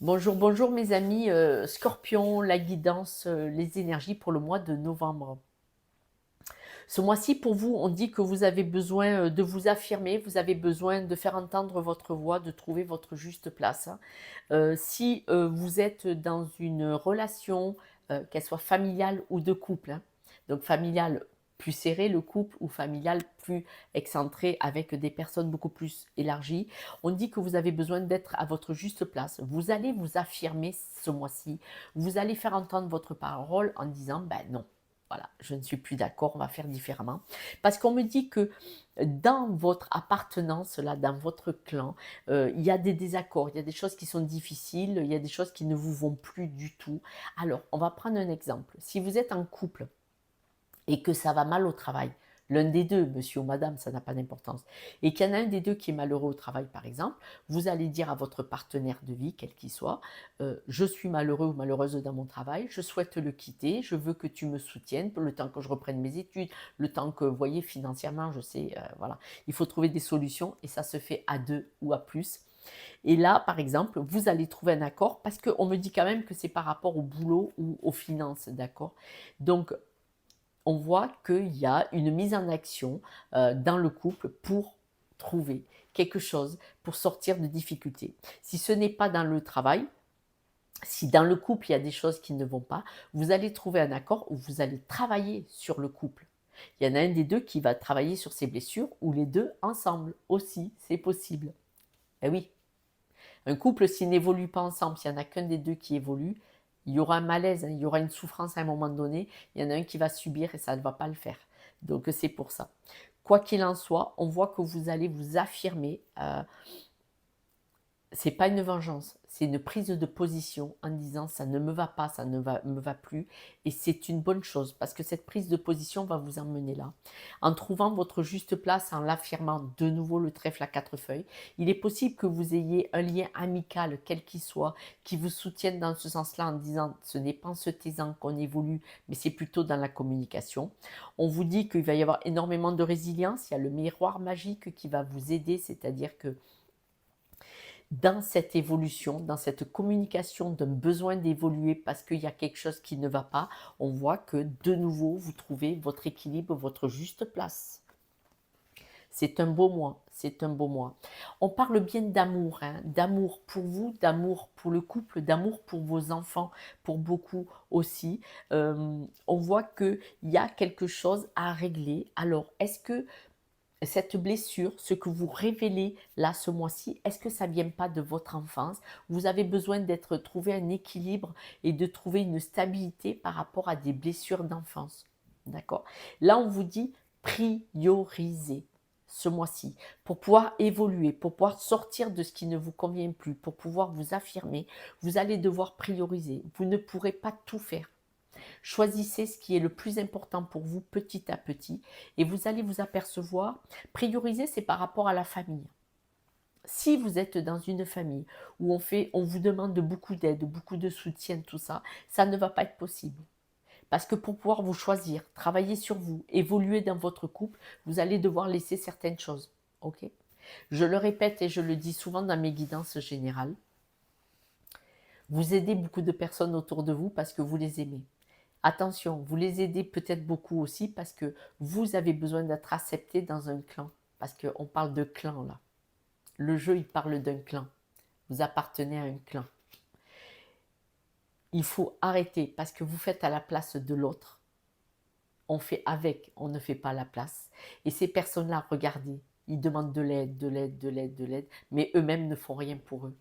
Bonjour, bonjour mes amis, Scorpion, la guidance, les énergies pour le mois de novembre. Ce mois-ci, pour vous, on dit que vous avez besoin de vous affirmer, vous avez besoin de faire entendre votre voix, de trouver votre juste place, hein. Si vous êtes dans une relation, qu'elle soit familiale ou de couple, hein, donc familiale plus serrée, le couple, ou familiale plus excentrée avec des personnes beaucoup plus élargies, on dit que vous avez besoin d'être à votre juste place. Vous allez vous affirmer ce mois-ci, vous allez faire entendre votre parole en disant ben non. Voilà, je ne suis plus d'accord, on va faire différemment. Parce qu'on me dit que dans votre appartenance, là, dans votre clan, il y a des désaccords, il y a des choses qui sont difficiles, il y a des choses qui ne vous vont plus du tout. Alors, on va prendre un exemple. Si vous êtes en couple et que ça va mal au travail, l'un des deux, monsieur ou madame, ça n'a pas d'importance, et qu'il y en a un des deux qui est malheureux au travail, par exemple, vous allez dire à votre partenaire de vie, quel qu'il soit, je suis malheureux ou malheureuse dans mon travail, je souhaite le quitter, je veux que tu me soutiennes le temps que je reprenne mes études, le temps que, vous voyez, financièrement, je sais, voilà, il faut trouver des solutions, et ça se fait à deux ou à plus. Et là, par exemple, vous allez trouver un accord parce qu'on me dit quand même que c'est par rapport au boulot ou aux finances, d'accord? Donc, on voit qu'il y a une mise en action dans le couple pour trouver quelque chose, pour sortir de difficultés. Si ce n'est pas dans le travail, si dans le couple il y a des choses qui ne vont pas, vous allez trouver un accord où vous allez travailler sur le couple. Il y en a un des deux qui va travailler sur ses blessures ou les deux ensemble aussi, c'est possible. Eh oui, un couple, s'il n'évolue pas ensemble, s'il n'y en a qu'un des deux qui évolue, il y aura un malaise, hein, il y aura une souffrance à un moment donné, il y en a un qui va subir et ça ne va pas le faire. Donc c'est pour ça. Quoi qu'il en soit, on voit que vous allez vous affirmer. C'est pas une vengeance, c'est une prise de position en disant ça ne me va pas, ça ne me va plus, et c'est une bonne chose parce que cette prise de position va vous emmener là. En trouvant votre juste place, en l'affirmant de nouveau le trèfle à quatre feuilles, il est possible que vous ayez un lien amical, quel qu'il soit, qui vous soutienne dans ce sens-là en disant ce n'est pas en se taisant qu'on évolue, mais c'est plutôt dans la communication. On vous dit qu'il va y avoir énormément de résilience, il y a le miroir magique qui va vous aider, c'est-à-dire que dans cette évolution, dans cette communication d'un besoin d'évoluer parce qu'il y a quelque chose qui ne va pas, on voit que de nouveau, vous trouvez votre équilibre, votre juste place. C'est un beau mois, c'est un beau mois. On parle bien d'amour, hein, d'amour pour vous, d'amour pour le couple, d'amour pour vos enfants, pour beaucoup aussi. On voit qu'il y a quelque chose à régler. Alors, est-ce que cette blessure, ce que vous révélez là ce mois-ci, est-ce que ça ne vient pas de votre enfance? Vous avez besoin d'être trouver un équilibre et de trouver une stabilité par rapport à des blessures d'enfance. D'accord? Là, on vous dit prioriser ce mois-ci pour pouvoir évoluer, pour pouvoir sortir de ce qui ne vous convient plus, pour pouvoir vous affirmer. Vous allez devoir prioriser. Vous ne pourrez pas tout faire. Choisissez ce qui est le plus important pour vous petit à petit et vous allez vous apercevoir, prioriser c'est par rapport à la famille. Si vous êtes dans une famille où on vous demande beaucoup d'aide, beaucoup de soutien, tout ça, ça ne va pas être possible. Parce que pour pouvoir vous choisir, travailler sur vous, évoluer dans votre couple, vous allez devoir laisser certaines choses. Ok? Je le répète et je le dis souvent dans mes guidances générales. Vous aidez beaucoup de personnes autour de vous parce que vous les aimez. Attention, vous les aidez peut-être beaucoup aussi parce que vous avez besoin d'être accepté dans un clan. Parce qu'on parle de clan là. Le jeu, il parle d'un clan. Vous appartenez à un clan. Il faut arrêter parce que vous faites à la place de l'autre. On fait avec, on ne fait pas à la place. Et ces personnes-là, regardez, ils demandent de l'aide, de l'aide, de l'aide, de l'aide, mais eux-mêmes ne font rien pour eux.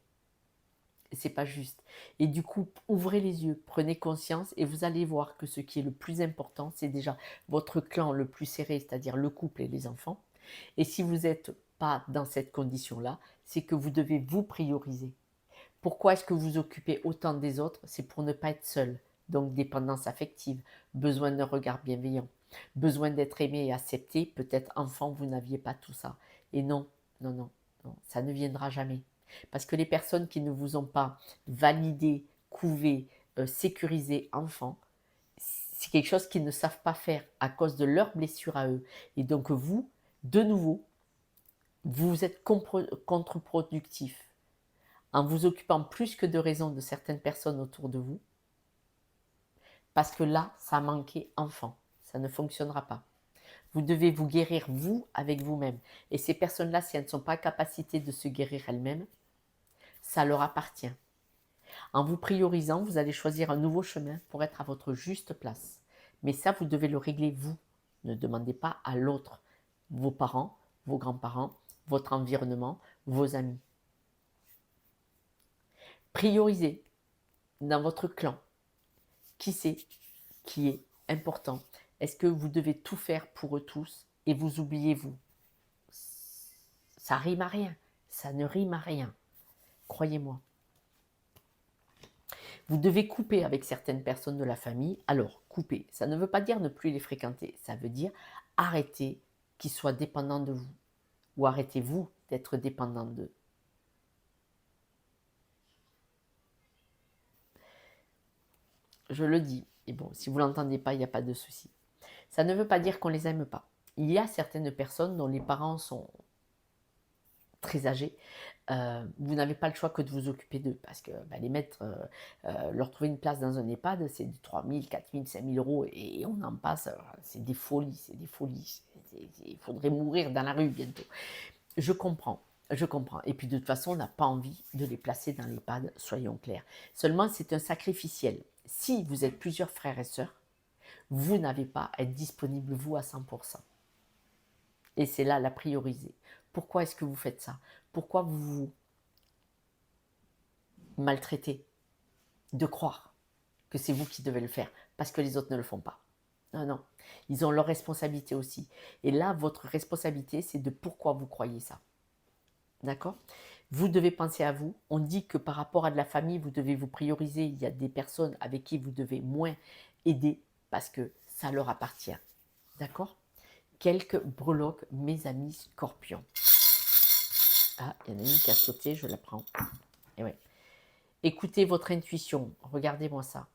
C'est pas juste. Et du coup, ouvrez les yeux, prenez conscience et vous allez voir que ce qui est le plus important, c'est déjà votre clan le plus serré, c'est-à-dire le couple et les enfants. Et si vous n'êtes pas dans cette condition-là, c'est que vous devez vous prioriser. Pourquoi est-ce que vous occupez autant des autres? C'est pour ne pas être seul. Donc dépendance affective, besoin d'un regard bienveillant, besoin d'être aimé et accepté. Peut-être enfant, vous n'aviez pas tout ça. Et non, non, non, non, ça ne viendra jamais. Parce que les personnes qui ne vous ont pas validé, couvé, sécurisé enfant, c'est quelque chose qu'ils ne savent pas faire à cause de leurs blessures à eux. Et donc vous, de nouveau, vous êtes contre-productif en vous occupant plus que de raison de certaines personnes autour de vous, parce que là, ça a manqué enfant, ça ne fonctionnera pas. Vous devez vous guérir, vous, avec vous-même. Et ces personnes-là, si elles ne sont pas en capacité de se guérir elles-mêmes, ça leur appartient. En vous priorisant, vous allez choisir un nouveau chemin pour être à votre juste place. Mais ça, vous devez le régler vous. Ne demandez pas à l'autre, vos parents, vos grands-parents, votre environnement, vos amis. Priorisez dans votre clan. Qui c'est qui est important? Est-ce que vous devez tout faire pour eux tous et vous oubliez vous? Ça rime à rien. Ça ne rime à rien. Croyez-moi. Vous devez couper avec certaines personnes de la famille. Alors, couper, ça ne veut pas dire ne plus les fréquenter. Ça veut dire arrêter qu'ils soient dépendants de vous. Ou arrêtez-vous d'être dépendant d'eux. Je le dis. Et bon, si vous ne l'entendez pas, il n'y a pas de souci. Ça ne veut pas dire qu'on ne les aime pas. Il y a certaines personnes dont les parents sont très âgés, vous n'avez pas le choix que de vous occuper d'eux parce que les mettre, leur trouver une place dans un EHPAD, c'est du 3 000, 4 000, 5 000 euros et on en passe, c'est des folies, c'est des folies. Il faudrait mourir dans la rue bientôt. Je comprends. Je comprends. Et puis de toute façon, on n'a pas envie de les placer dans l'EHPAD, soyons clairs. Seulement, c'est un sacrificiel. Si vous êtes plusieurs frères et sœurs, vous n'avez pas à être disponible, vous, à 100%. Et c'est là la prioriser. Pourquoi est-ce que vous faites ça? Pourquoi vous vous maltraitez de croire que c'est vous qui devez le faire parce que les autres ne le font pas? Non, non. Ils ont leur responsabilité aussi. Et là, votre responsabilité, c'est de pourquoi vous croyez ça. D'accord? Vous devez penser à vous. On dit que par rapport à de la famille, vous devez vous prioriser. Il y a des personnes avec qui vous devez moins aider parce que ça leur appartient. D'accord? Quelques breloques, mes amis scorpions. Ah, il y en a une qui a sauté, je la prends. Et ouais. Écoutez votre intuition, regardez-moi ça.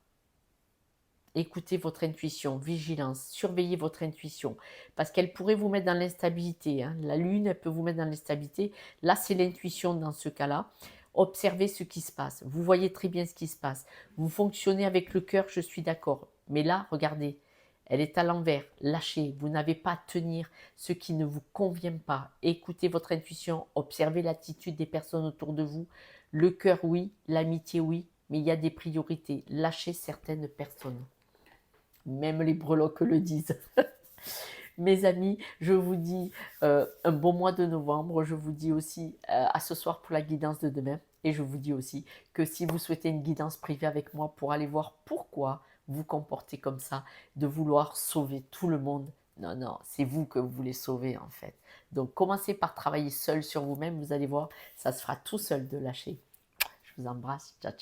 Écoutez votre intuition, vigilance, surveillez votre intuition, parce qu'elle pourrait vous mettre dans l'instabilité. Hein. La lune, elle peut vous mettre dans l'instabilité. Là, c'est l'intuition dans ce cas-là. Observez ce qui se passe. Vous voyez très bien ce qui se passe. Vous fonctionnez avec le cœur, je suis d'accord. Mais là, regardez, elle est à l'envers. Lâchez. Vous n'avez pas à tenir ce qui ne vous convient pas. Écoutez votre intuition. Observez l'attitude des personnes autour de vous. Le cœur, oui. L'amitié, oui. Mais il y a des priorités. Lâchez certaines personnes. Même les breloques le disent. Mes amis, je vous dis un bon mois de novembre. Je vous dis aussi à ce soir pour la guidance de demain. Et je vous dis aussi que si vous souhaitez une guidance privée avec moi pour aller voir pourquoi vous comportez comme ça, de vouloir sauver tout le monde, non, non, c'est vous que vous voulez sauver en fait. Donc commencez par travailler seul sur vous-même, vous allez voir, ça se fera tout seul de lâcher. Je vous embrasse, ciao, ciao.